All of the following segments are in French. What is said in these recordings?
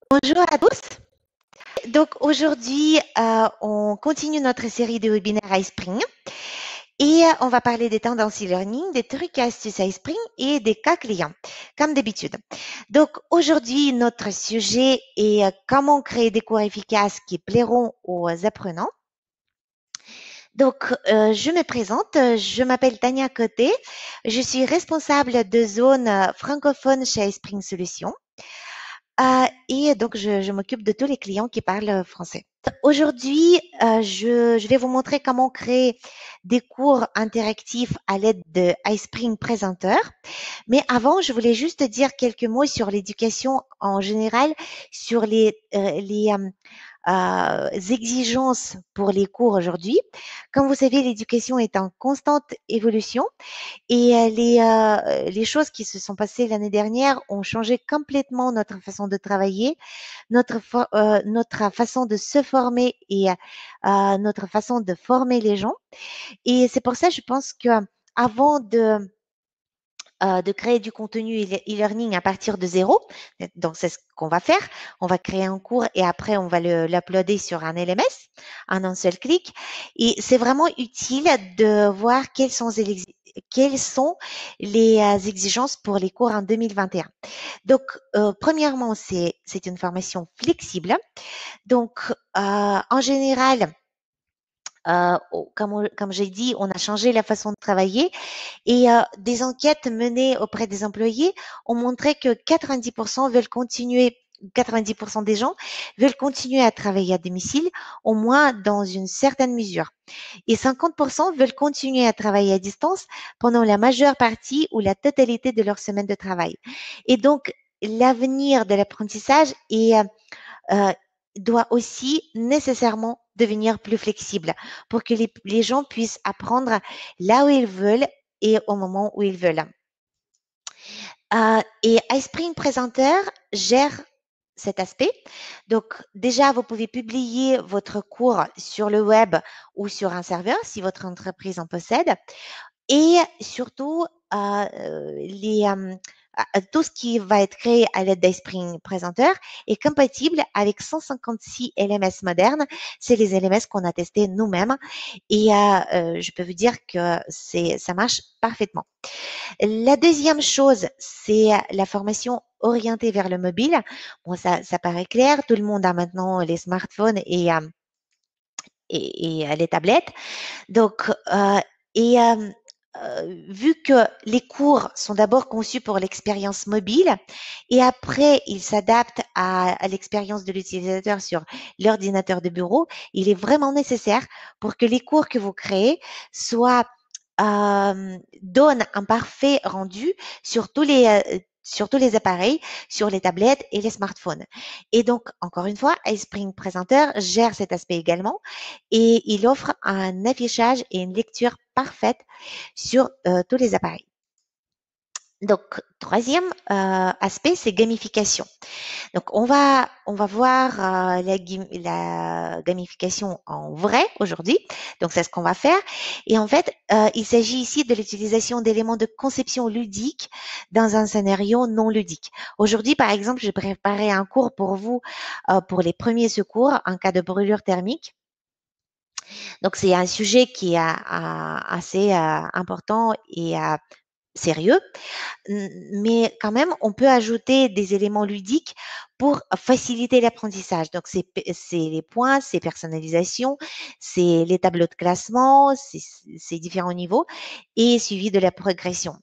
Bonjour à tous. Donc aujourd'hui, on continue notre série de webinaires iSpring et on va parler des tendances e-learning, des trucs et astuces iSpring et des cas clients, comme d'habitude. Donc aujourd'hui, notre sujet est comment créer des cours efficaces qui plairont aux apprenants. Donc, je me présente, je m'appelle Tania Côté, je suis responsable de zone francophone chez iSpring Solutions. Et donc, je m'occupe de tous les clients qui parlent français. Aujourd'hui, je vais vous montrer comment créer des cours interactifs à l'aide de iSpring Presenter. Mais avant, je voulais juste dire quelques mots sur l'éducation en général, sur les exigences pour les cours aujourd'hui. Comme vous savez, l'éducation est en constante évolution et les choses qui se sont passées l'année dernière ont changé complètement notre façon de travailler, notre façon de se former et notre façon de former les gens. Et c'est pour ça, je pense que avant de créer du contenu e-learning à partir de zéro. Donc, c'est ce qu'on va faire. On va créer un cours et après, on va l'uploader sur un LMS en un seul clic. Et c'est vraiment utile de voir quelles sont les exigences pour les cours en 2021. Donc, premièrement, c'est une formation flexible. Donc, en général, comme j'ai dit, on a changé la façon de travailler et des enquêtes menées auprès des employés ont montré que 90% veulent continuer 90% des gens veulent continuer à travailler à domicile, au moins dans une certaine mesure. Et 50% veulent continuer à travailler à distance pendant la majeure partie ou la totalité de leur semaine de travail. Et donc, l'avenir de l'apprentissage doit aussi nécessairement devenir plus flexible pour que les gens puissent apprendre là où ils veulent et au moment où ils veulent. Et iSpring Presenter gère cet aspect. Donc, déjà, vous pouvez publier votre cours sur le web ou sur un serveur si votre entreprise en possède. Et surtout, tout ce qui va être créé à l'aide d'iSpring Presenter est compatible avec 156 LMS modernes. C'est les LMS qu'on a testés nous-mêmes et je peux vous dire que ça marche parfaitement. La deuxième chose, c'est la formation orientée vers le mobile. Bon, ça paraît clair. Tout le monde a maintenant les smartphones et les tablettes. Donc, et vu que les cours sont d'abord conçus pour l'expérience mobile et après ils s'adaptent à l'expérience de l'utilisateur sur l'ordinateur de bureau, il est vraiment nécessaire pour que les cours que vous créez soient donnent un parfait rendu sur sur tous les appareils, sur les tablettes et les smartphones. Et donc, encore une fois, iSpring Presenter gère cet aspect également et il offre un affichage et une lecture parfaite sur tous les appareils. Donc, troisième aspect, c'est gamification. Donc, on va voir la gamification en vrai aujourd'hui. Donc, c'est ce qu'on va faire. Et en fait, il s'agit ici de l'utilisation d'éléments de conception ludique dans un scénario non ludique. Aujourd'hui, par exemple, j'ai préparé un cours pour vous pour les premiers secours en cas de brûlure thermique. Donc, c'est un sujet qui est assez important et sérieux, mais quand même, on peut ajouter des éléments ludiques pour faciliter l'apprentissage. Donc, c'est les points, c'est personnalisation, c'est les tableaux de classement, c'est différents niveaux et suivi de la progression.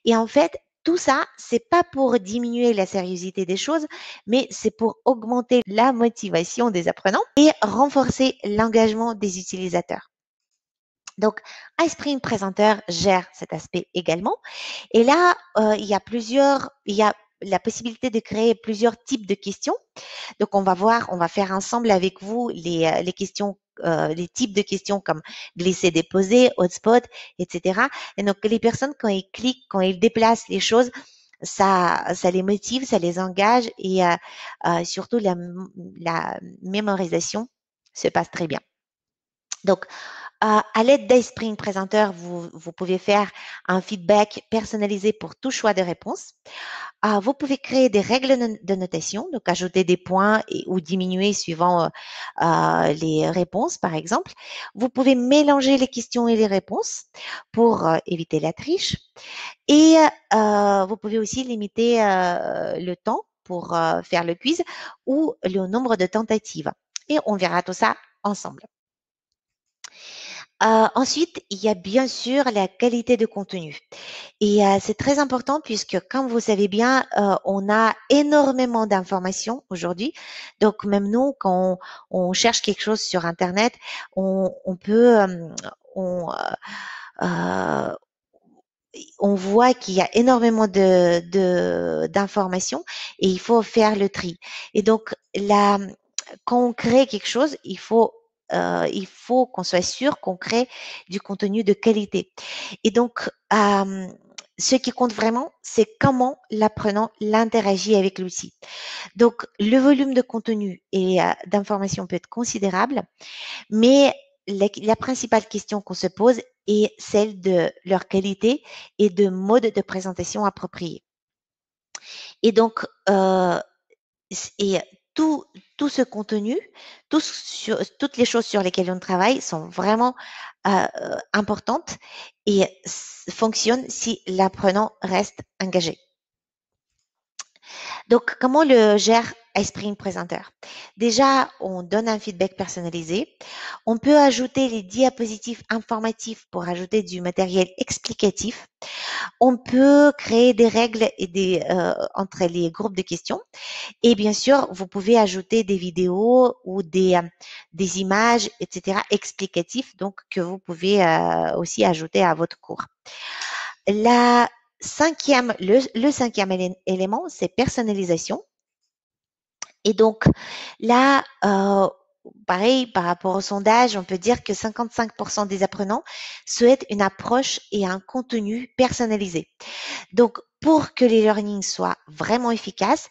Et en fait, tout ça, c'est pas pour diminuer la sérieuxité des choses, mais c'est pour augmenter la motivation des apprenants et renforcer l'engagement des utilisateurs. Donc, iSpring Presenter gère cet aspect également. Et là, il y a la possibilité de créer plusieurs types de questions. Donc, on va faire ensemble avec vous les questions, les types de questions comme glisser, déposer, hotspot, etc. Et donc, les personnes, quand ils cliquent, quand ils déplacent les choses, ça les motive, ça les engage et surtout la mémorisation se passe très bien. Donc, À l'aide d'iSpring Presenter, vous pouvez faire un feedback personnalisé pour tout choix de réponse. Vous pouvez créer des règles de notation, donc ajouter des points ou diminuer suivant les réponses, par exemple. Vous pouvez mélanger les questions et les réponses pour éviter la triche. Et vous pouvez aussi limiter le temps pour faire le quiz ou le nombre de tentatives. Et on verra tout ça ensemble. Ensuite, il y a bien sûr la qualité de contenu. Et c'est très important puisque, comme vous savez bien, on a énormément d'informations aujourd'hui. Donc, même nous, quand on cherche quelque chose sur Internet, on peut, on, euh, on voit qu'il y a énormément d'informations et il faut faire le tri. Et donc, quand on crée quelque chose, il faut qu'on soit sûr qu'on crée du contenu de qualité. Et donc, ce qui compte vraiment, c'est comment l'apprenant l'interagit avec l'outil. Donc, le volume de contenu et d'informations peut être considérable, mais la principale question qu'on se pose est celle de leur qualité et de mode de présentation approprié. Et donc, et tout, tout ce contenu, toutes les choses sur lesquelles on travaille sont vraiment importantes et fonctionnent si l'apprenant reste engagé. Donc, comment le gère iSpring Presenter? Déjà, on donne un feedback personnalisé. On peut ajouter les diapositives informatifs pour ajouter du matériel explicatif. On peut créer des règles et entre les groupes de questions. Et bien sûr, vous pouvez ajouter des vidéos ou des images, etc., explicatifs, donc que vous pouvez aussi ajouter à votre cours. Le cinquième élément, c'est personnalisation. Et donc là, pareil, par rapport au sondage, on peut dire que 55% des apprenants souhaitent une approche et un contenu personnalisé. Donc, pour que les learnings soient vraiment efficaces,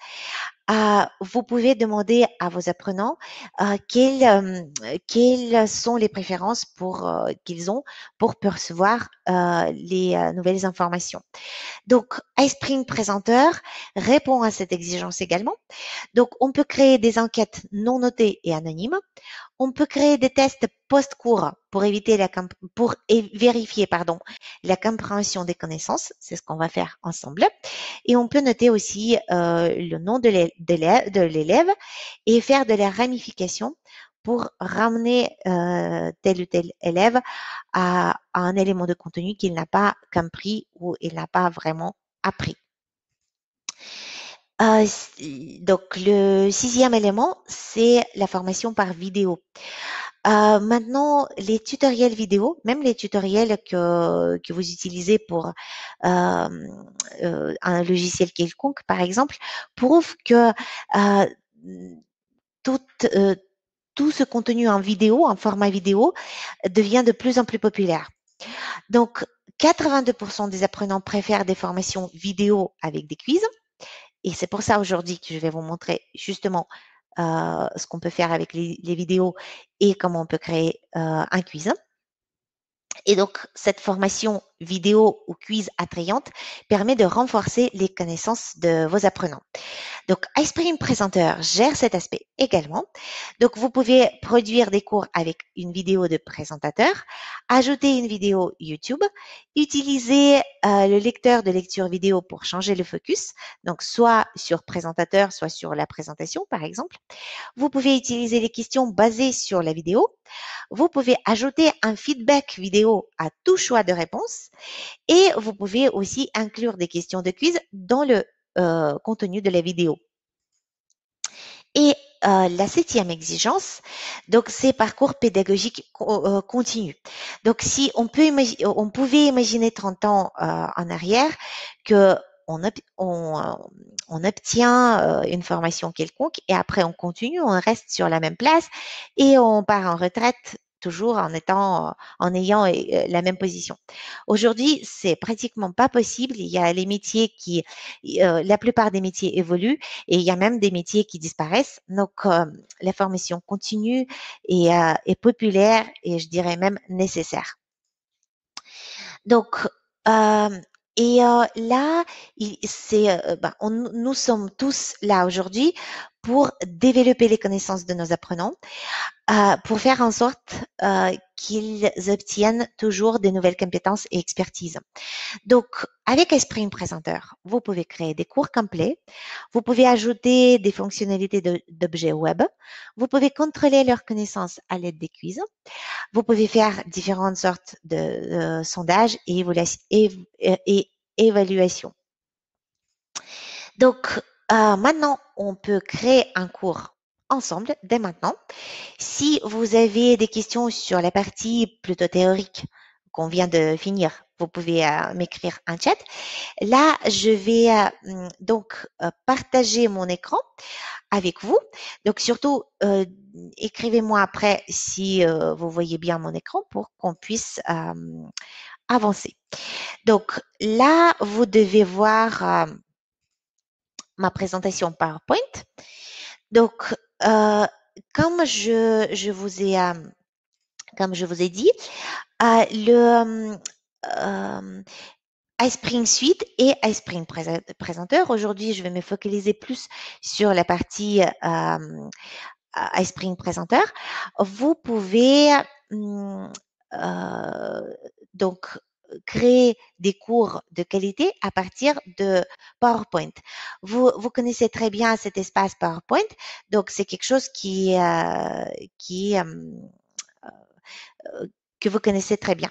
vous pouvez demander à vos apprenants quelles sont les préférences qu'ils ont pour percevoir les nouvelles informations. Donc, iSpring Presenter répond à cette exigence également. Donc, on peut créer des enquêtes non notées et anonymes. On peut créer des tests post-cours pour vérifier la compréhension des connaissances. C'est ce qu'on va faire ensemble. Et on peut noter aussi le nom de l'élève et faire de la ramification pour ramener tel ou tel élève à un élément de contenu qu'il n'a pas compris ou il n'a pas vraiment appris. Donc, le sixième élément, c'est la formation par vidéo. Maintenant, les tutoriels vidéo, même les tutoriels que vous utilisez pour un logiciel quelconque, par exemple, prouvent que tout, tout ce contenu en vidéo, en format vidéo, devient de plus en plus populaire. Donc, 82% des apprenants préfèrent des formations vidéo avec des quiz. Et c'est pour ça aujourd'hui que je vais vous montrer justement ce qu'on peut faire avec les vidéos et comment on peut créer un quiz. Et donc, cette formation vidéo ou quiz attrayante permet de renforcer les connaissances de vos apprenants. Donc, iSpring Presenter gère cet aspect également. Donc, vous pouvez produire des cours avec une vidéo de présentateur, ajouter une vidéo YouTube, utiliser le lecteur de lecture vidéo pour changer le focus, donc soit sur présentateur, soit sur la présentation, par exemple. Vous pouvez utiliser les questions basées sur la vidéo. Vous pouvez ajouter un feedback vidéo à tout choix de réponse et vous pouvez aussi inclure des questions de quiz dans le contenu de la vidéo. Et la septième exigence, donc c'est parcours pédagogique continu. Donc si on pouvait imaginer 30 ans en arrière que on obtient une formation quelconque et après on continue, on reste sur la même place et on part en retraite toujours en ayant la même position. Aujourd'hui, c'est pratiquement pas possible. Il y a les métiers la plupart des métiers évoluent et il y a même des métiers qui disparaissent. Donc, la formation continue est populaire et je dirais même nécessaire. Donc, là, nous sommes tous là aujourd'hui pour développer les connaissances de nos apprenants, pour faire en sorte qu'ils obtiennent toujours des nouvelles compétences et expertises. Donc, avec Esprit Présenteur, vous pouvez créer des cours complets, vous pouvez ajouter des fonctionnalités d'objets web, vous pouvez contrôler leurs connaissances à l'aide des quiz, vous pouvez faire différentes sortes de sondages et évaluations. Donc, maintenant, on peut créer un cours ensemble dès maintenant. Si vous avez des questions sur la partie plutôt théorique qu'on vient de finir, vous pouvez m'écrire un chat. Là, je vais donc partager mon écran avec vous. Donc, surtout, écrivez-moi après si vous voyez bien mon écran pour qu'on puisse avancer. Donc, là, vous devez voir ma présentation PowerPoint. Donc, comme je vous ai dit, le iSpring Suite et iSpring Présenteur. Aujourd'hui, je vais me focaliser plus sur la partie iSpring Présenteur. Vous pouvez donc créer des cours de qualité à partir de PowerPoint. Vous connaissez très bien cet espace PowerPoint, donc c'est quelque chose que vous connaissez très bien.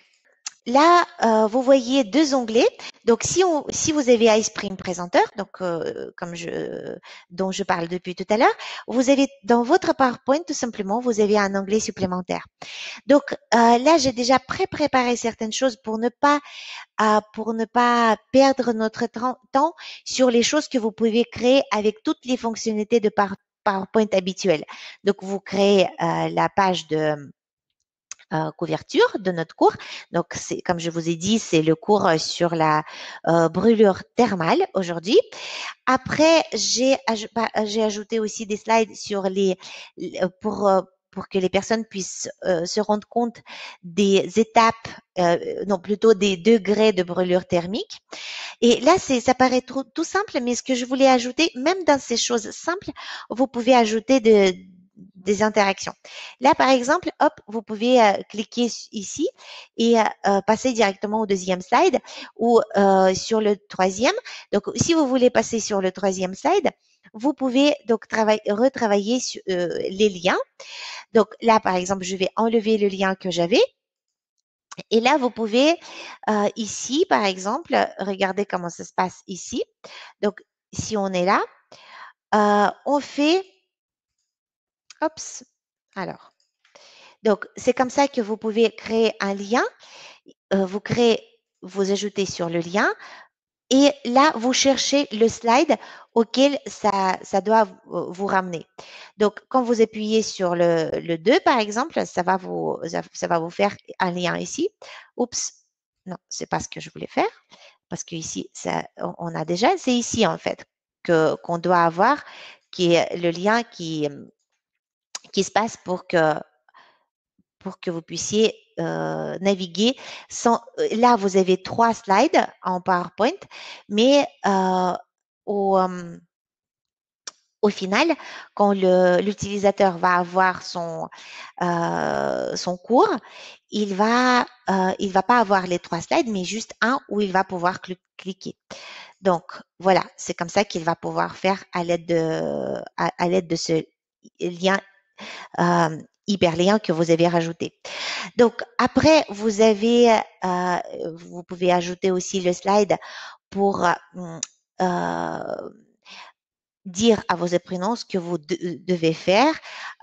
Là, vous voyez deux onglets. Donc, si vous avez iSpring Présenteur, donc dont je parle depuis tout à l'heure, vous avez dans votre PowerPoint tout simplement, vous avez un onglet supplémentaire. Donc là, j'ai déjà préparé certaines choses pour ne pas perdre notre temps sur les choses que vous pouvez créer avec toutes les fonctionnalités de PowerPoint habituelles. Donc, vous créez la page de couverture de notre cours. Donc, c'est comme je vous ai dit, c'est le cours sur la brûlure thermale aujourd'hui. Après, j'ai ajouté aussi des slides sur pour que les personnes puissent se rendre compte des étapes, non plutôt des degrés de brûlure thermique. Et là, ça paraît tout simple, mais ce que je voulais ajouter, même dans ces choses simples, vous pouvez ajouter des interactions. Là, par exemple, hop, vous pouvez cliquer ici et passer directement au deuxième slide ou sur le troisième. Donc, si vous voulez passer sur le troisième slide, vous pouvez donc retravailler sur, les liens. Donc là, par exemple, je vais enlever le lien que j'avais. Et là, vous pouvez ici, par exemple, regardez comment ça se passe ici. Donc, si on est là, on fait Oups. Alors, donc c'est comme ça que vous pouvez créer un lien. Vous ajoutez sur le lien et là, vous cherchez le slide auquel ça doit vous ramener. Donc, quand vous appuyez sur le 2, par exemple, ça va vous faire un lien ici. Oups, non, c'est pas ce que je voulais faire parce qu'ici, on a déjà, c'est ici en fait qu'on doit avoir qui est le lien qui se passe pour que vous puissiez naviguer sans. Là, vous avez 3 slides en PowerPoint, mais au final, quand l'utilisateur va avoir son cours, il va pas avoir les 3 slides, mais juste un où il va pouvoir cliquer. Donc voilà, c'est comme ça qu'il va pouvoir faire à l'aide de ce lien hyperlien que vous avez rajouté. Donc après, vous pouvez ajouter aussi le slide pour dire à vos apprenants ce que vous devez faire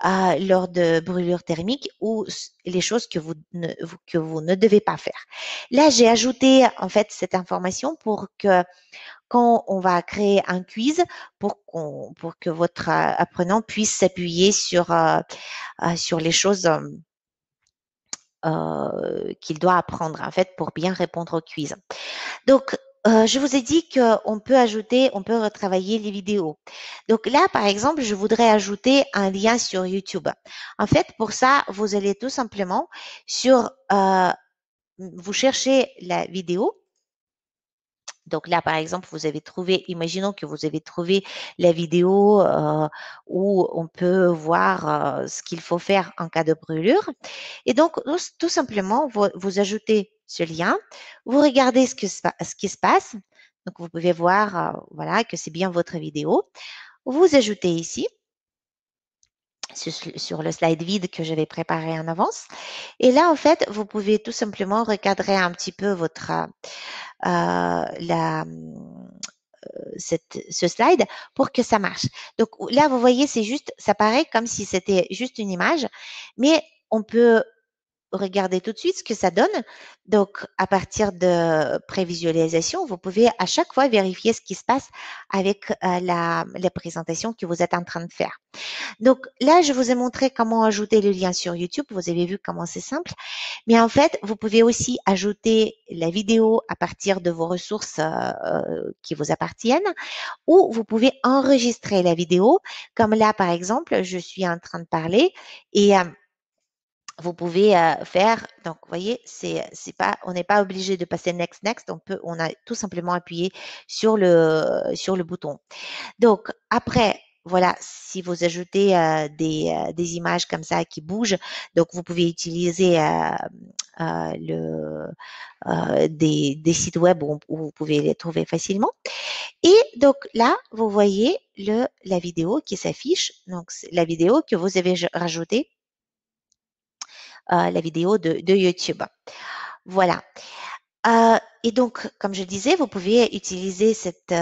lors de brûlures thermiques ou les choses que vous ne devez pas faire. Là, j'ai ajouté en fait cette information pour que quand on va créer un quiz pour que votre apprenant puisse s'appuyer sur les choses qu'il doit apprendre en fait pour bien répondre au quiz. Donc, je vous ai dit qu'on peut ajouter, on peut retravailler les vidéos. Donc là, par exemple, je voudrais ajouter un lien sur YouTube. En fait, pour ça, vous allez tout simplement sur, vous cherchez la vidéo. Donc là, par exemple, vous avez trouvé, imaginons que vous avez trouvé la vidéo où on peut voir ce qu'il faut faire en cas de brûlure. Et donc, tout simplement, vous ajoutez ce lien, vous regardez ce qui se passe. Donc, vous pouvez voir voilà, que c'est bien votre vidéo. Vous ajoutez ici, sur le slide vide que j'avais préparé en avance. Et là, en fait, vous pouvez tout simplement recadrer un petit peu votre, ce slide pour que ça marche. Donc là, vous voyez, c'est juste, ça paraît comme si c'était juste une image, mais on peut regarder tout de suite ce que ça donne. Donc, à partir de prévisualisation, vous pouvez à chaque fois vérifier ce qui se passe avec la présentation que vous êtes en train de faire. Donc là, je vous ai montré comment ajouter le lien sur YouTube. Vous avez vu comment c'est simple. Mais en fait, vous pouvez aussi ajouter la vidéo à partir de vos ressources qui vous appartiennent, ou vous pouvez enregistrer la vidéo. Comme là, par exemple, je suis en train de parler et vous pouvez faire, donc vous voyez, c'est pas, on n'est pas obligé de passer next, on a tout simplement appuyé sur le bouton. Donc après, voilà, si vous ajoutez des images comme ça qui bougent, donc vous pouvez utiliser des sites web où vous pouvez les trouver facilement. Et donc là, vous voyez la vidéo qui s'affiche. Donc c'est la vidéo que vous avez rajoutée, la vidéo de YouTube. Voilà. Et donc, comme je disais, vous pouvez utiliser cet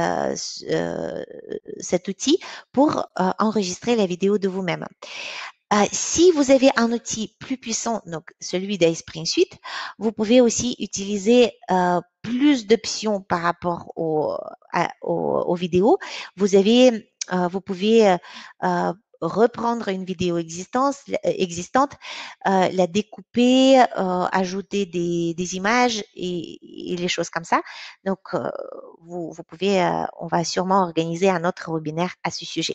outil pour enregistrer la vidéo de vous-même. Si vous avez un outil plus puissant, donc celui d'iSpring Suite, vous pouvez aussi utiliser plus d'options par rapport aux vidéos. Vous pouvez reprendre une vidéo existante, la découper, ajouter des images et les choses comme ça. Donc, vous pouvez, on va sûrement organiser un autre webinaire à ce sujet.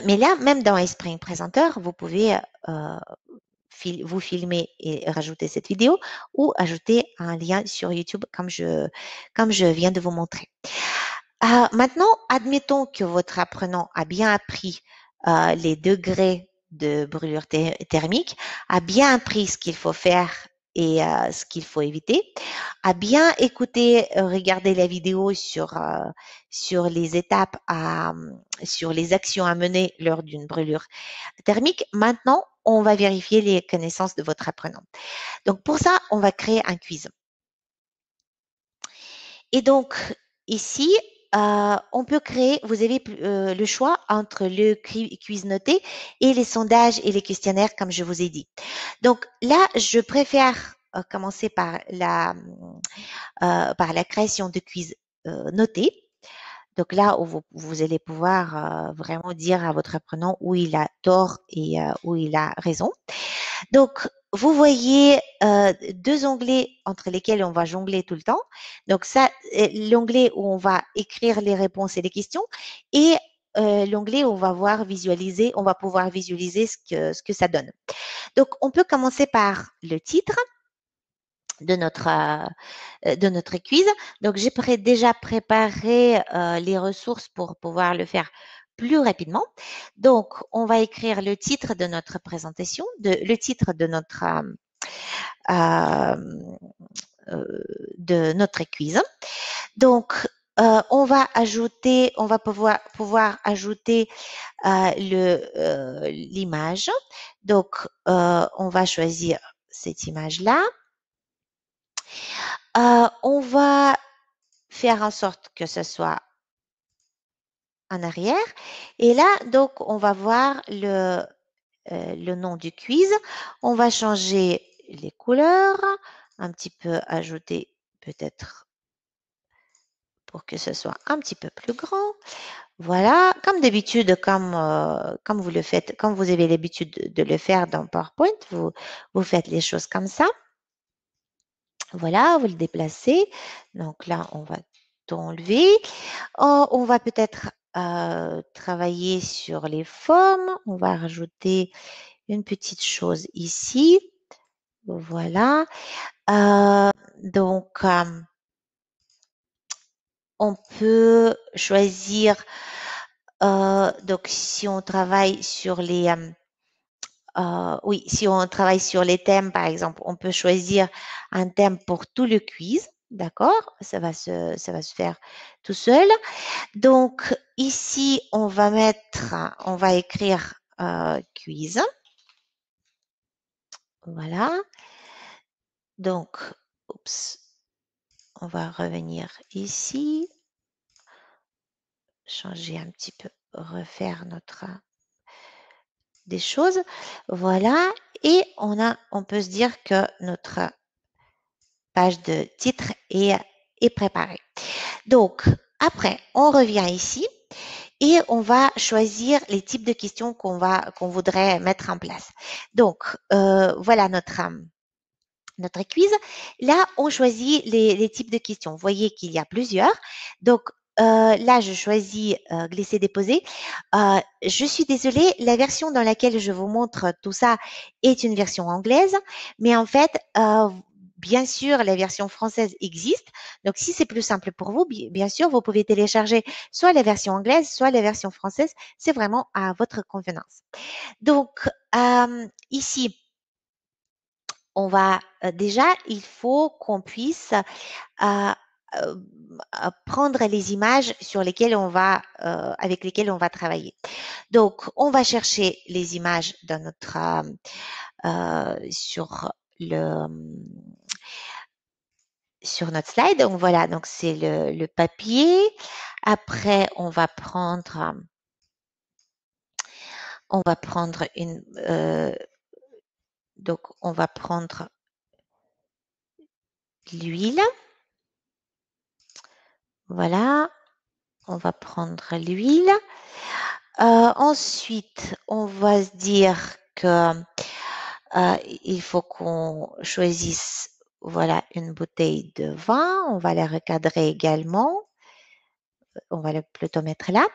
Mais là, même dans iSpring Presenter, vous pouvez vous filmer et rajouter cette vidéo ou ajouter un lien sur YouTube comme je viens de vous montrer. Maintenant, admettons que votre apprenant a bien appris les degrés de brûlure thermique, a bien appris ce qu'il faut faire et ce qu'il faut éviter, a bien écouté, regardé la vidéo sur les étapes sur les actions à mener lors d'une brûlure thermique. Maintenant, on va vérifier les connaissances de votre apprenant. Donc, pour ça, on va créer un quiz. Et donc, ici, on peut créer, vous avez le choix entre le quiz noté et les sondages et les questionnaires, comme je vous ai dit. Donc là, je préfère commencer par la création de quiz notés. Donc là, où vous allez pouvoir vraiment dire à votre apprenant où il a tort et où il a raison. Donc, vous voyez deux onglets entre lesquels on va jongler tout le temps. Donc, ça, l'onglet où on va écrire les réponses et les questions et l'onglet où on va pouvoir visualiser ce que ça donne. Donc, on peut commencer par le titre de notre quiz. Donc, j'ai déjà préparé les ressources pour pouvoir le faire plus rapidement. Donc, on va écrire le titre de notre présentation, le titre de notre quiz. Donc, on va pouvoir ajouter l'image. Donc, on va choisir cette image-là. On va faire en sorte que ce soit en arrière. Et là, donc, on va voir le nom du quiz. On va changer les couleurs, un petit peu ajouter peut-être pour que ce soit un petit peu plus grand. Voilà, comme d'habitude, comme vous le faites, comme vous avez l'habitude de le faire dans PowerPoint, vous faites les choses comme ça. Voilà, vous le déplacez. Donc là, on va t'enlever. On va peut-être travailler sur les formes. On va rajouter une petite chose ici. Voilà. Donc, on peut choisir, donc si on travaille sur les, oui, si on travaille sur les thèmes, par exemple, on peut choisir un thème pour tout le quiz, d'accord? Ça va se faire tout seul. Donc, ici, on va écrire quiz. Voilà. Donc, oups, on va revenir ici, changer un petit peu, refaire des choses. Voilà. Et on peut se dire que notre page de titre est préparée. Donc, après, on revient ici et on va choisir les types de questions qu'on voudrait mettre en place. Donc, voilà notre quiz. Là, on choisit les types de questions. Vous voyez qu'il y a plusieurs. Donc, là, je choisis glisser, déposer. Je suis désolée, la version dans laquelle je vous montre tout ça est une version anglaise, mais en fait, bien sûr, la version française existe. Donc, si c'est plus simple pour vous, bien sûr, vous pouvez télécharger soit la version anglaise, soit la version française. C'est vraiment à votre convenance. Donc, ici, on va déjà, il faut qu'on puisse euh, euh, prendre les images sur lesquelles avec lesquelles on va travailler. Donc, on va chercher les images dans sur notre slide. Donc voilà, donc c'est le papier. Après, on va prendre donc on va prendre l'huile. Voilà, on va prendre l'huile. Ensuite, on va se dire que il faut qu'on choisisse, voilà, une bouteille de vin. On va la recadrer également. On va plutôt mettre là.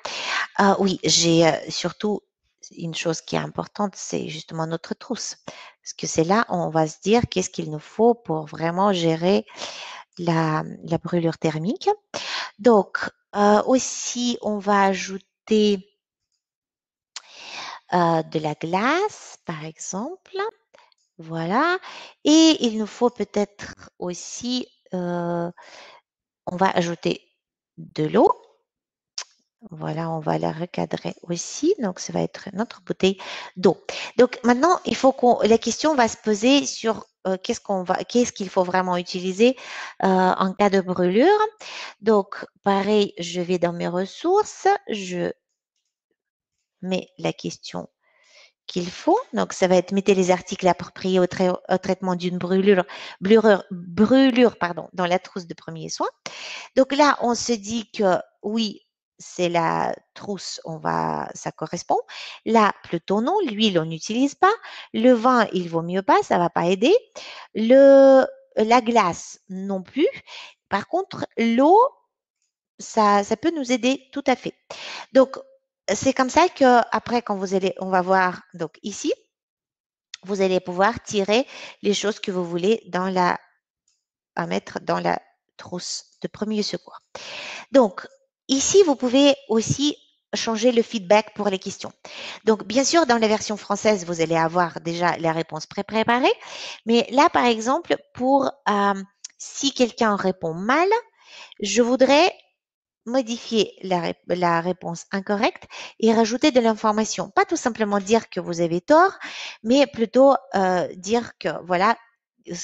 Oui, j'ai surtout une chose qui est importante, c'est justement notre trousse. Parce que c'est là, on va se dire qu'est-ce qu'il nous faut pour vraiment gérer la brûlure thermique. Donc, aussi, on va ajouter de la glace, par exemple. Voilà. Et il nous faut peut-être aussi, on va ajouter de l'eau. Voilà, on va la recadrer aussi. Donc, ça va être notre bouteille d'eau. Donc, maintenant, la question va se poser sur qu'est-ce qu'il faut vraiment utiliser en cas de brûlure. Donc, pareil, je vais dans mes ressources, je mets la question qu'il faut. Donc, ça va être mettez les articles appropriés au traitement d'une brûlure, pardon, dans la trousse de premiers soins. Donc là, on se dit que oui, c'est la trousse, ça correspond. Là, plutôt non, l'huile, on n'utilise pas. Le vin, il vaut mieux pas, ça va pas aider. La glace, non plus. Par contre, l'eau, ça peut nous aider tout à fait. Donc, c'est comme ça que après, on va voir, donc ici, vous allez pouvoir tirer les choses que vous voulez à mettre dans la trousse de premier secours. Donc, ici, vous pouvez aussi changer le feedback pour les questions. Donc, bien sûr, dans la version française, vous allez avoir déjà la réponse pré-préparée. Mais là, par exemple, si quelqu'un répond mal, je voudrais modifier la réponse incorrecte et rajouter de l'information. Pas tout simplement dire que vous avez tort, mais plutôt dire que voilà,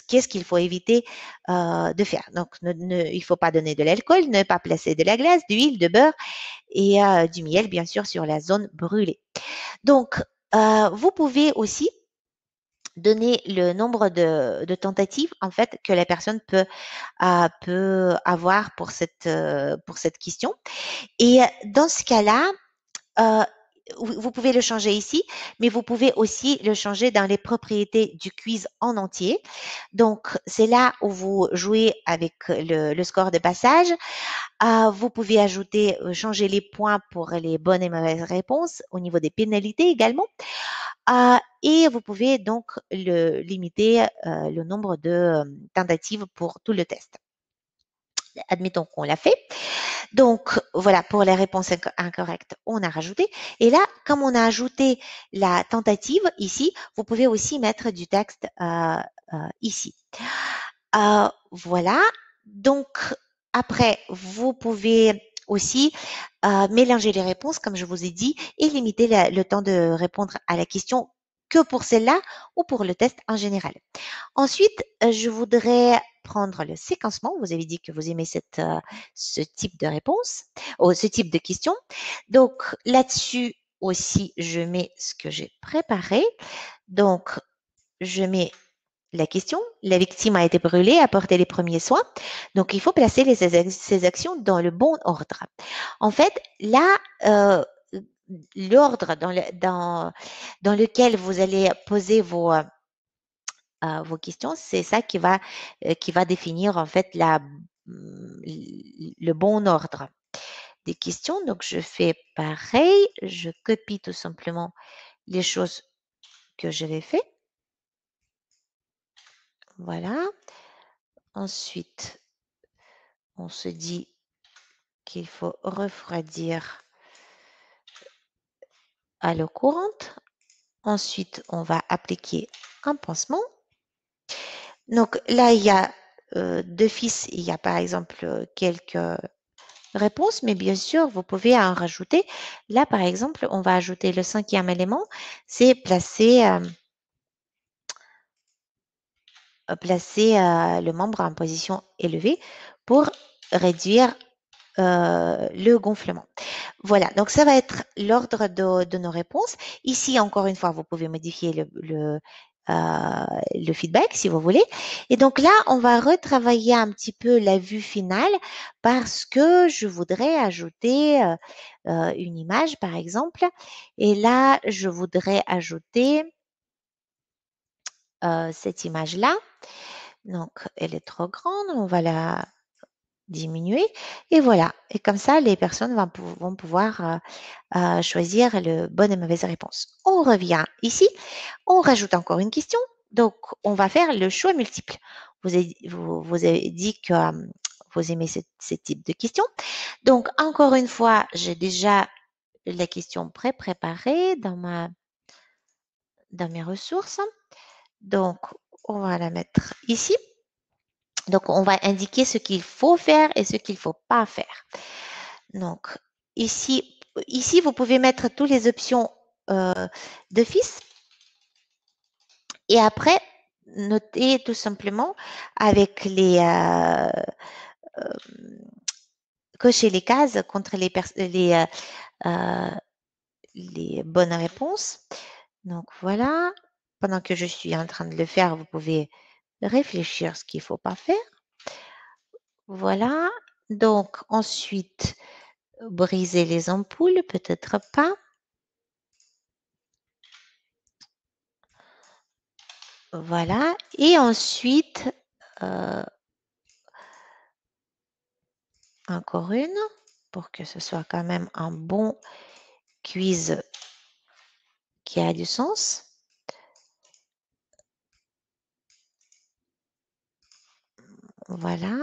qu'est-ce qu'il faut éviter de faire. Donc, il ne faut pas donner de l'alcool, ne pas placer de la glace, d'huile, de beurre et du miel, bien sûr, sur la zone brûlée. Donc, vous pouvez aussi donner le nombre de tentatives en fait que la personne peut avoir pour cette question. Et dans ce cas-là, euh, vous pouvez le changer ici, mais vous pouvez aussi le changer dans les propriétés du quiz en entier. Donc, c'est là où vous jouez avec le score de passage. Vous pouvez ajouter, changer les points pour les bonnes et mauvaises réponses au niveau des pénalités également. Et vous pouvez donc limiter le nombre de tentatives pour tout le test. Admettons qu'on l'a fait. Donc, voilà, pour les réponses incorrectes, on a rajouté. Et là, comme on a ajouté la tentative ici, vous pouvez aussi mettre du texte ici. Voilà. Donc, après, vous pouvez aussi mélanger les réponses, comme je vous ai dit, et limiter le temps de répondre à la question que pour celle-là ou pour le test en général. Ensuite, je voudrais prendre le séquencement. Vous avez dit que vous aimez ce type de réponse, ou ce type de question. Donc, là-dessus aussi, je mets ce que j'ai préparé. Donc, je mets la question. La victime a été brûlée, apporter les premiers soins. Donc, il faut placer ces actions dans le bon ordre. En fait, là, l'ordre dans lequel vous allez poser vos questions, c'est ça qui va définir en fait le bon ordre des questions. Donc, je fais pareil, je copie tout simplement les choses que j'avais fait. Voilà. Ensuite, on se dit qu'il faut refroidir à l'eau courante. Ensuite, on va appliquer un pansement. Donc là, il y a d'office, il y a par exemple quelques réponses, mais bien sûr, vous pouvez en rajouter. Là, par exemple, on va ajouter le 5e élément, c'est placer le membre en position élevée pour réduire le gonflement. Voilà, donc ça va être l'ordre de nos réponses. Ici, encore une fois, vous pouvez modifier le feedback si vous voulez. Et donc là, on va retravailler un petit peu la vue finale parce que je voudrais ajouter une image, par exemple. Et là, je voudrais ajouter cette image-là. Donc, elle est trop grande, on va la diminuer. Et voilà. Et comme ça, les personnes vont pouvoir choisir le bonne et mauvaise réponse. On revient ici, on rajoute encore une question. Donc, on va faire le choix multiple. Vous avez dit que vous aimez ce type de questions. Donc, encore une fois, j'ai déjà la question préparée dans mes ressources. Donc, on va la mettre ici. Donc, on va indiquer ce qu'il faut faire et ce qu'il ne faut pas faire. Donc, ici, vous pouvez mettre toutes les options d'office. Et après, noter tout simplement avec cocher les cases contre les bonnes réponses. Donc, voilà. Pendant que je suis en train de le faire, vous pouvez réfléchir ce qu'il ne faut pas faire. Voilà. Donc, ensuite, briser les ampoules, peut-être pas. Voilà. Et ensuite, encore une, pour que ce soit quand même un bon quiz qui a du sens. Voilà.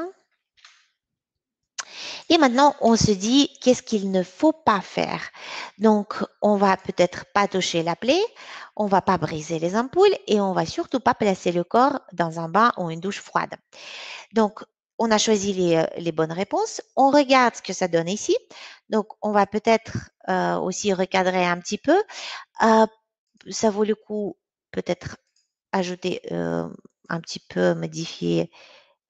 Et maintenant, on se dit qu'est-ce qu'il ne faut pas faire. Donc, on va peut-être pas toucher la plaie, on va pas briser les ampoules et on va surtout pas placer le corps dans un bain ou une douche froide. Donc, on a choisi les bonnes réponses. On regarde ce que ça donne ici. Donc, on va peut-être aussi recadrer un petit peu. Ça vaut le coup peut-être ajouter un petit peu, modifier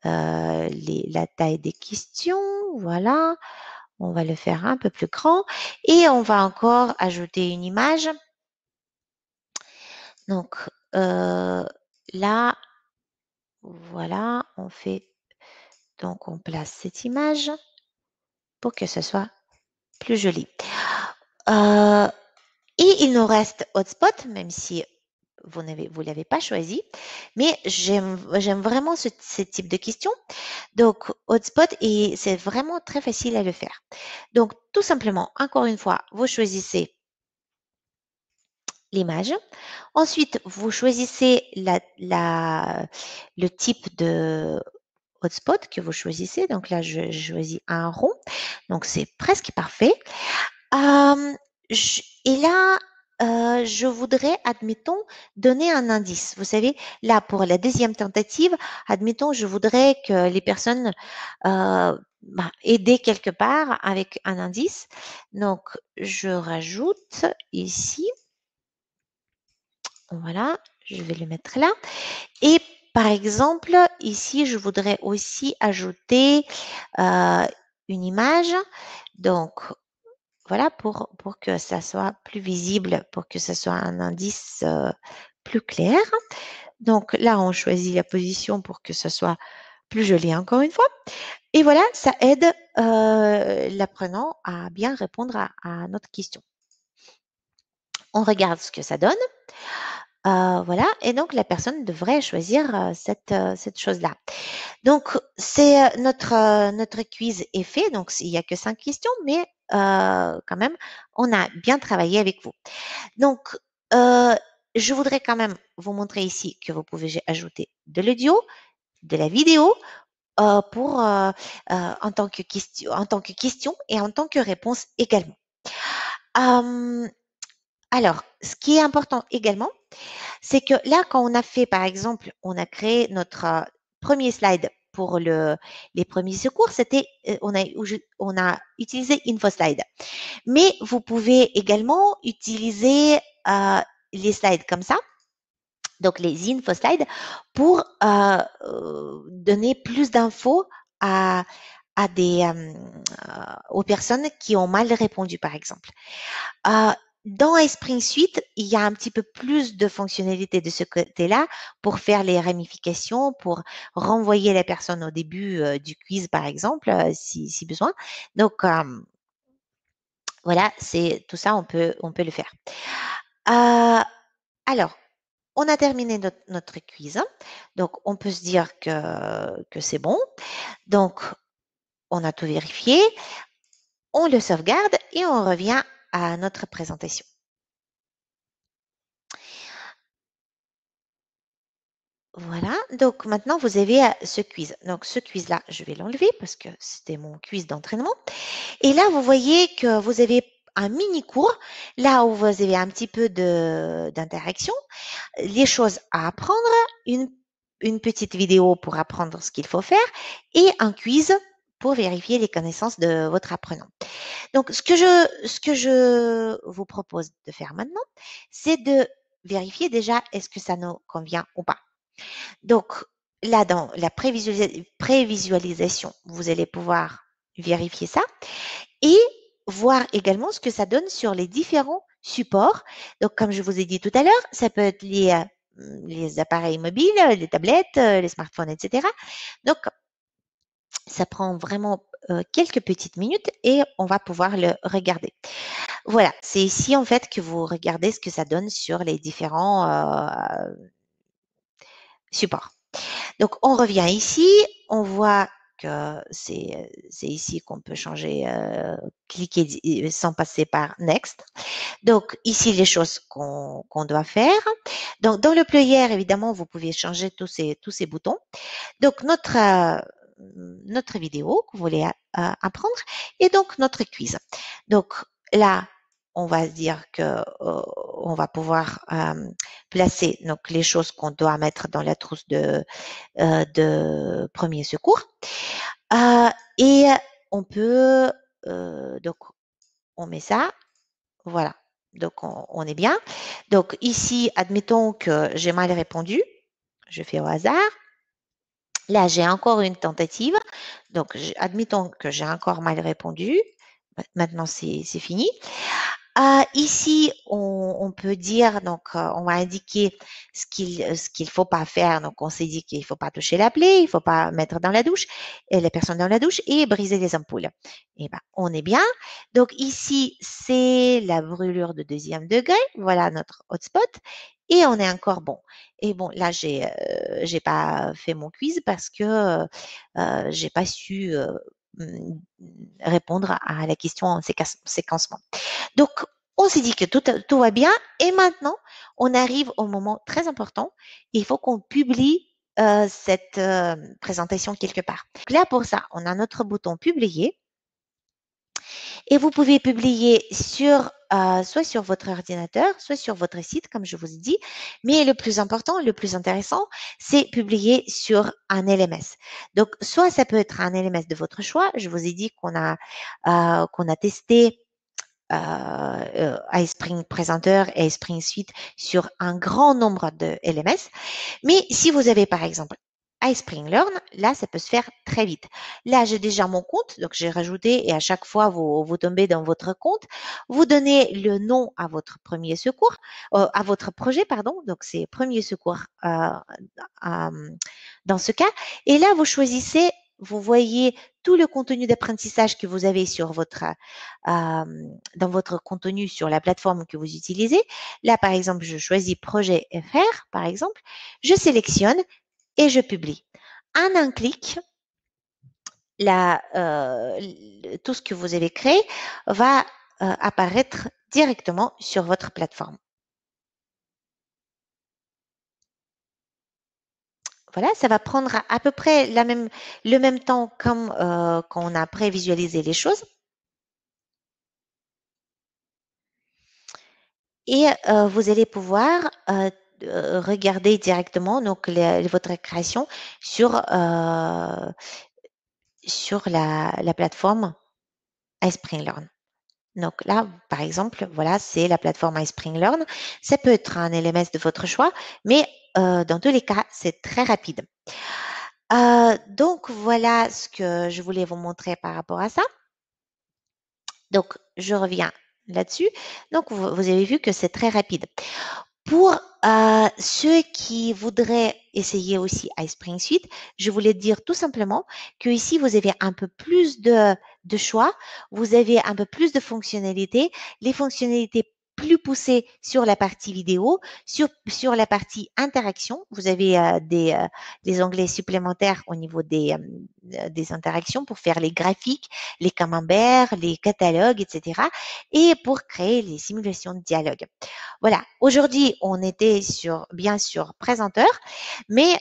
la taille des questions. Voilà. On va le faire un peu plus grand. Et on va encore ajouter une image. Donc, là, voilà, on fait, donc on place cette image pour que ce soit plus joli. Et il nous reste Hotspot, même si vous ne l'avez pas choisi, mais j'aime vraiment ce type de question. Donc, Hotspot, et c'est vraiment très facile à le faire. Donc, tout simplement, encore une fois, vous choisissez l'image. Ensuite, vous choisissez le type de hotspot que vous choisissez. Donc là, je choisis un rond. Donc, c'est presque parfait. Et là, je voudrais, admettons, donner un indice. Vous savez, là, pour la deuxième tentative, admettons, je voudrais que les personnes aider quelque part avec un indice. Donc, je rajoute ici. Voilà, je vais le mettre là. Et par exemple, ici, je voudrais aussi ajouter une image. Donc, voilà, pour que ça soit plus visible, pour que ça soit un indice plus clair. Donc là, on choisit la position pour que ce soit plus joli encore une fois. Et voilà, ça aide l'apprenant à bien répondre à notre question. On regarde ce que ça donne. Voilà, et donc la personne devrait choisir cette chose-là. Donc, c'est notre quiz est fait, donc il n'y a que 5 questions, mais quand même, on a bien travaillé avec vous. Donc, je voudrais quand même vous montrer ici que vous pouvez ajouter de l'audio, de la vidéo en tant que question et en tant que réponse également. Alors, ce qui est important également, c'est que là, quand on a fait, par exemple, on a créé notre premier slide pour les premiers secours, c'était on a utilisé InfoSlide. Mais vous pouvez également utiliser les slides comme ça, donc les InfoSlides, pour donner plus d'infos aux personnes qui ont mal répondu, par exemple. Dans Esprit Suite, il y a un petit peu plus de fonctionnalités de ce côté-là pour faire les ramifications, pour renvoyer la personne au début du quiz, par exemple, si besoin. Donc, voilà, c'est tout ça, on peut le faire. Alors, on a terminé notre quiz. Donc, on peut se dire que c'est bon. Donc, on a tout vérifié. On le sauvegarde et on revient à notre présentation. Voilà, donc maintenant vous avez ce quiz. Donc ce quiz-là, je vais l'enlever parce que c'était mon quiz d'entraînement. Et là, vous voyez que vous avez un mini cours, là où vous avez un petit peu d'interaction, les choses à apprendre, une petite vidéo pour apprendre ce qu'il faut faire et un quiz pour vérifier les connaissances de votre apprenant. Donc, ce que je vous propose de faire maintenant, c'est de vérifier déjà est-ce que ça nous convient ou pas. Donc, là, dans la prévisualisation, vous allez pouvoir vérifier ça et voir également ce que ça donne sur les différents supports. Donc, comme je vous ai dit tout à l'heure, ça peut être les appareils mobiles, les tablettes, les smartphones, etc. Donc, ça prend vraiment quelques petites minutes et on va pouvoir le regarder. Voilà, c'est ici en fait que vous regardez ce que ça donne sur les différents supports. Donc, on revient ici, on voit que c'est ici qu'on peut changer, cliquer sans passer par Next. Donc, ici, les choses qu'on doit faire. Donc, dans le player, évidemment, vous pouvez changer tous ces boutons. Donc, notre vidéo que vous voulez apprendre et donc notre quiz. Donc, là, on va se dire que on va pouvoir placer donc les choses qu'on doit mettre dans la trousse de premier secours. Et on peut donc on met ça, voilà. Donc on est bien. Donc ici, admettons que j'ai mal répondu, je fais au hasard. Là, j'ai encore une tentative. Donc admettons que j'ai encore mal répondu. Maintenant, c'est fini. Ici, on peut dire, donc, on va indiquer ce qu'il faut pas faire. Donc, on s'est dit qu'il faut pas toucher la plaie, il faut pas mettre dans la douche, et les personnes dans la douche et briser les ampoules. Eh ben, on est bien. Donc, ici, c'est la brûlure de 2e degré. Voilà notre hotspot. Et on est encore bon. Et bon, là, j'ai pas fait mon quiz parce que j'ai pas su répondre à la question en séquencement. Donc, on s'est dit que tout va bien et maintenant, on arrive au moment très important. Il faut qu'on publie cette présentation quelque part. Donc là, pour ça, on a notre bouton publier et vous pouvez publier sur soit sur votre ordinateur, soit sur votre site, comme je vous ai dit. Mais le plus important, le plus intéressant, c'est publier sur un LMS. Donc, soit ça peut être un LMS de votre choix. Je vous ai dit qu'on a testé iSpring Presenter et iSpring Suite sur un grand nombre de LMS. Mais si vous avez par exemple iSpring Learn, là, ça peut se faire très vite. Là, j'ai déjà mon compte, donc j'ai rajouté et à chaque fois, vous tombez dans votre compte, vous donnez le nom à votre premier secours, à votre projet, pardon, donc c'est premier secours dans ce cas. Et là, vous choisissez, vous voyez tout le contenu d'apprentissage que vous avez sur dans votre contenu sur la plateforme que vous utilisez. Là, par exemple, je choisis projet FR, par exemple, je sélectionne et je publie. En un clic, tout ce que vous avez créé va apparaître directement sur votre plateforme. Voilà, ça va prendre à peu près le même temps comme quand on a prévisualisé les choses. Et vous allez pouvoir regarder directement donc votre création sur la plateforme iSpring Learn. Donc là, par exemple, voilà, c'est la plateforme iSpring Learn. Ça peut être un LMS de votre choix, mais dans tous les cas, c'est très rapide. Donc voilà ce que je voulais vous montrer par rapport à ça. Donc je reviens là-dessus. Donc vous avez vu que c'est très rapide. Pour ceux qui voudraient essayer aussi iSpring Suite, je voulais dire tout simplement que ici vous avez un peu plus de choix, vous avez un peu plus de fonctionnalités, les fonctionnalités plus poussées sur la partie vidéo, sur la partie interaction. Vous avez des onglets supplémentaires au niveau des interactions pour faire les graphiques, les camemberts, les catalogues, etc. Et pour créer les simulations de dialogue. Voilà, aujourd'hui, on était bien sûr présenteur, mais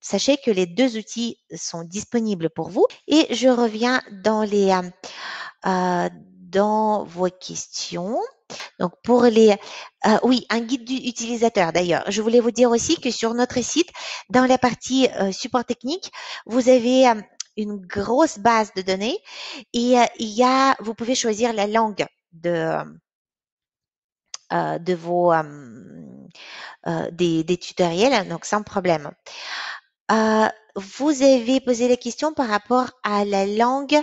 sachez que les 2 outils sont disponibles pour vous et je reviens dans vos questions. Donc pour oui, un guide utilisateur d'ailleurs. Je voulais vous dire aussi que sur notre site, dans la partie support technique, vous avez une grosse base de données et vous pouvez choisir la langue de vos des tutoriels, donc sans problème. Vous avez posé la question par rapport à la langue,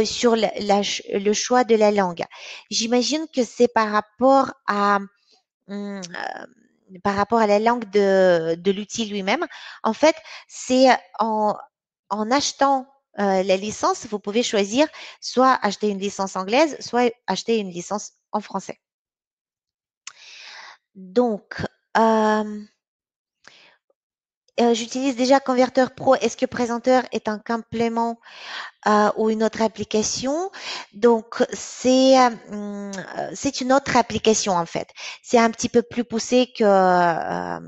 sur le choix de la langue. J'imagine que c'est par rapport à la langue de l'outil lui-même. En fait, c'est en achetant la licence, vous pouvez choisir soit acheter une licence anglaise, soit acheter une licence en français. Donc, j'utilise déjà Converter Pro. Est-ce que Présenteur est un complément ou une autre application? Donc, c'est une autre application en fait. C'est un petit peu plus poussé que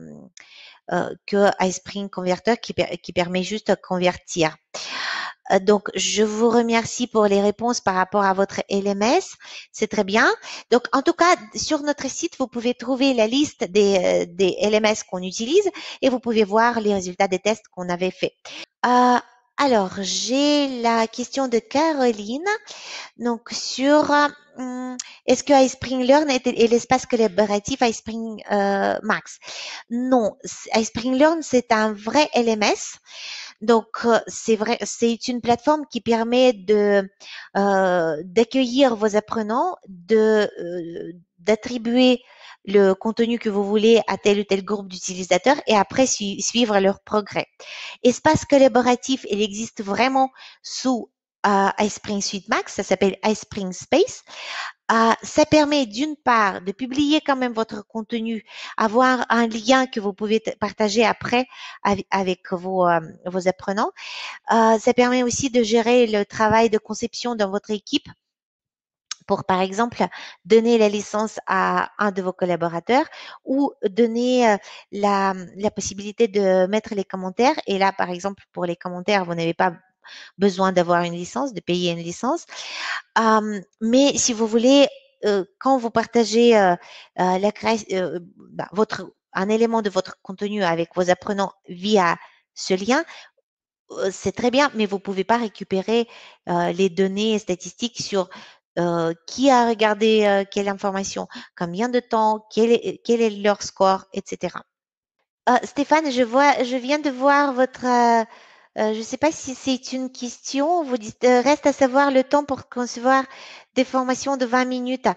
iSpring Converter qui permet juste de convertir. Donc, je vous remercie pour les réponses par rapport à votre LMS. C'est très bien. Donc, en tout cas, sur notre site, vous pouvez trouver la liste des LMS qu'on utilise et vous pouvez voir les résultats des tests qu'on avait faits. Alors, j'ai la question de Caroline. Donc, sur est-ce que iSpring Learn est l'espace collaboratif iSpring Max? Non, iSpring Learn, c'est un vrai LMS. Donc, c'est vrai, c'est une plateforme qui permet d'accueillir vos apprenants, d'attribuer le contenu que vous voulez à tel ou tel groupe d'utilisateurs et après suivre leur progrès. Espace collaboratif, il existe vraiment sous iSpring Suite Max, ça s'appelle iSpring Space. Ça permet d'une part de publier quand même votre contenu, avoir un lien que vous pouvez partager après avec vos apprenants. Ça permet aussi de gérer le travail de conception dans votre équipe pour, par exemple, donner la licence à un de vos collaborateurs ou donner la possibilité de mettre les commentaires. Et là, par exemple, pour les commentaires, vous n'avez pas besoin d'avoir une licence, de payer une licence. Mais si vous voulez, quand vous partagez la création, un élément de votre contenu avec vos apprenants via ce lien, c'est très bien, mais vous pouvez pas récupérer les données statistiques sur qui a regardé quelle information, combien de temps, quel est leur score, etc. Stéphane, je viens de voir votre. Je ne sais pas si c'est une question. Vous dites reste à savoir le temps pour concevoir des formations de 20 minutes.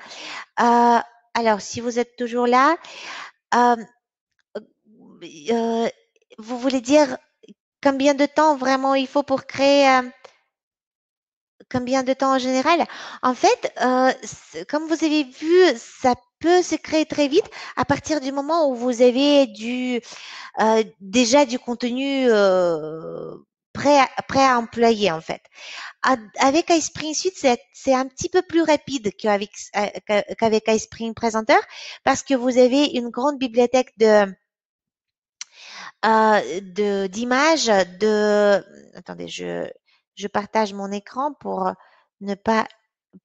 Alors, si vous êtes toujours là, euh, euh, vous voulez dire combien de temps vraiment il faut pour créer combien de temps en général? En fait, comme vous avez vu, ça peut se créer très vite à partir du moment où vous avez déjà du contenu prêt à employer en fait. Avec iSpring Suite, c'est un petit peu plus rapide qu'avec iSpring Presenter parce que vous avez une grande bibliothèque d'images. Attendez, je partage mon écran pour ne pas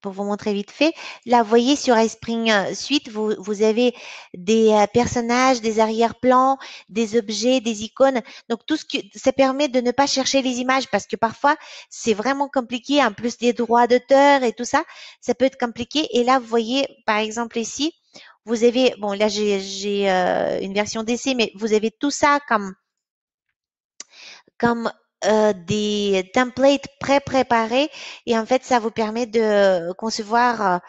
pour vous montrer vite fait. Là, vous voyez sur iSpring Suite, vous avez des personnages, des arrière-plans, des objets, des icônes. Donc, tout ce que ça permet de ne pas chercher les images parce que parfois, c'est vraiment compliqué. En plus des droits d'auteur et tout ça, ça peut être compliqué. Et là, vous voyez, par exemple ici, vous avez, bon, là, j'ai une version d'essai, mais vous avez tout ça comme des templates pré-préparés et en fait ça vous permet de concevoir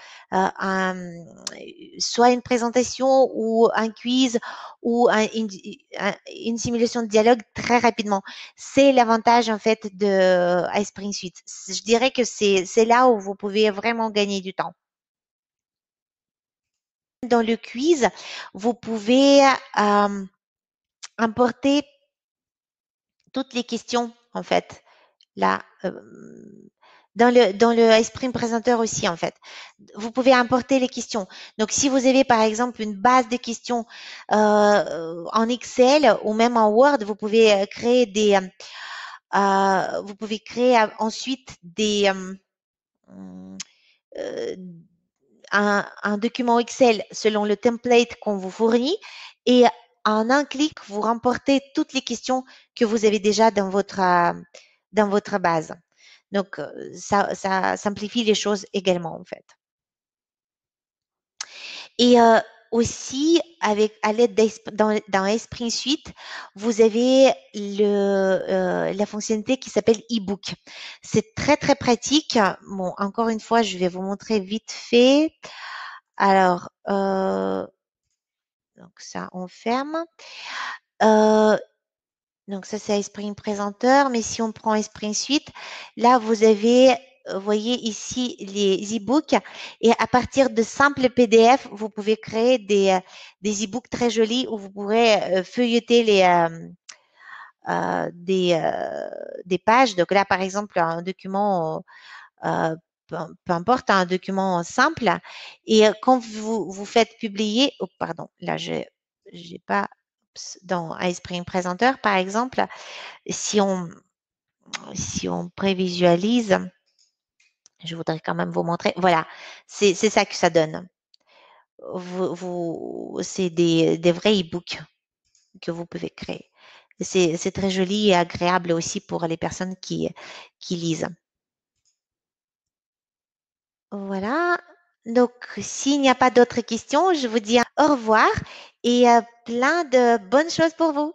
soit une présentation ou un quiz ou une simulation de dialogue très rapidement. C'est l'avantage en fait de iSpring Suite. Je dirais que c'est là où vous pouvez vraiment gagner du temps. Dans le quiz, vous pouvez importer toutes les questions en fait. Là, dans le iSpring Presenter aussi, en fait. Vous pouvez importer les questions. Donc, si vous avez, par exemple, une base de questions en Excel ou même en Word, vous pouvez créer ensuite euh, un document Excel selon le template qu'on vous fournit et en un clic, vous remportez toutes les questions que vous avez déjà dans votre base. Donc, ça simplifie les choses également, en fait. Et aussi, à l'aide dans Esprit Suite, vous avez la fonctionnalité qui s'appelle e-book. C'est très, très pratique. Bon, encore une fois, je vais vous montrer vite fait. Alors, donc ça, on ferme. Donc ça, c'est Esprit Présenteur. Mais si on prend Esprit Suite, là, vous avez, voyez ici les e-books. Et à partir de simples PDF, vous pouvez créer des e-books très jolis où vous pourrez feuilleter des pages. Donc là, par exemple, un document, peu importe, un document simple. Et quand vous faites publier, oh, pardon, là, j'ai pas dans iSpring Presenter, par exemple, si on, si on prévisualise, je voudrais quand même vous montrer. Voilà, c'est ça que ça donne. C'est des vrais e-books que vous pouvez créer. C'est très joli et agréable aussi pour les personnes qui lisent. Voilà. Donc, s'il n'y a pas d'autres questions, je vous dis au revoir et plein de bonnes choses pour vous.